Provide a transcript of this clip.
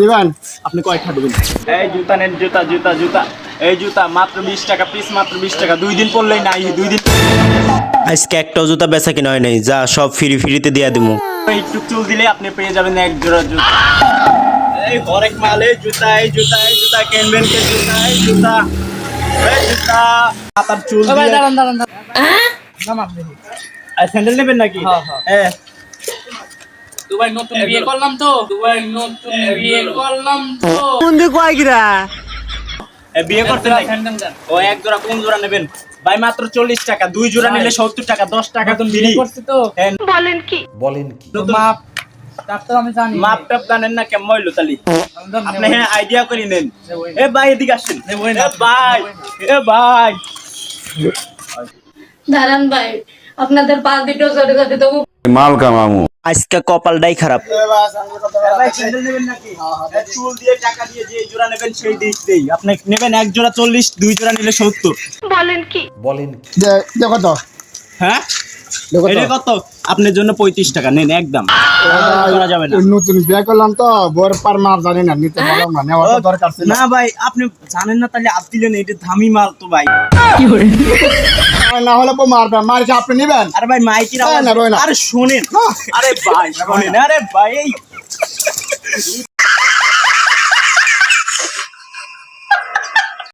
দিবেন আপনি কয়টা দিবেন? এই জুতা নেন, জুতা জুতা জুতা, এই জুতা মাত্র 20 টাকা পিস, মাত্র 20 টাকা। 2 দিন পরলেই নাই, 2 দিন আজকে একটাও জুতা বেচা কিনা হয় নাই, যা সব ফ্রিতে দিয়া দিমু। একটু চুল দিলে আপনি পেয়ে যাবেন এক জোড়া জুতা। এই হরেক মাল, এই জুতা, এই জুতা, এই জুতা কিনবেন, কে জুতা, এই জুতা, এই জুতা আপনার চুল দিয়ে। দাঁড়ান নামাজ দেখি। আর স্যান্ডেল নেবেন নাকি? হ্যাঁ দুবাই নতুন বিয়ে করলাম তো, বিয়ে করতে নাকি? ও এক জোড়া, কোন জোড়া নেবেন ভাই? মাত্র 40 টাকা। 2 জোড়া নিলে 70 টাকা, 10 টাকা তো ফ্রি। বলেন কি মাপ ডাক্তার আমি জানি মাপ টাপ জানেন না কেমন হইলো তালি? আপনি হ্যাঁ আইডিয়া করে নেন। এ ভাই এদিকে আসেন। এ ভাই, এ ভাই দাঁড়ান ভাই, আপনাদের পা দুটো জোরে করে দেবো। মাল কামামু আজকে কপালটাই খারাপ। ভাই স্যান্ডেল নেবেন নাকি? চুল দিয়ে টাকা দিয়ে যে জোড়া নেবেন সেই দিক দেই। আপনি নেবেন এক জোড়া 40, 2 জোড়া নিলে 70। বলেন কি দেখো তো হ্যাঁ দেখো এটা তো কত? আপনার জন্য 35 টাকা নেন একদম। করা যাবে না। নতুন বিয়ে করলাম তো বর পার মাপ জানি না, নিতে পারলাম না, নেওয়ার তো দরকার ছিল। না ভাই আপনি জানেন না তাহলে আপ দিলেন, এটা দামি মাল তো ভাই। না হলে মারবে, মারছে আপনি নিবেন। আরে ভাই মাইকির না, আওয়াজ। না, না। আরে শোনেন, আরে ভাই শোনেন, আরে ভাই এই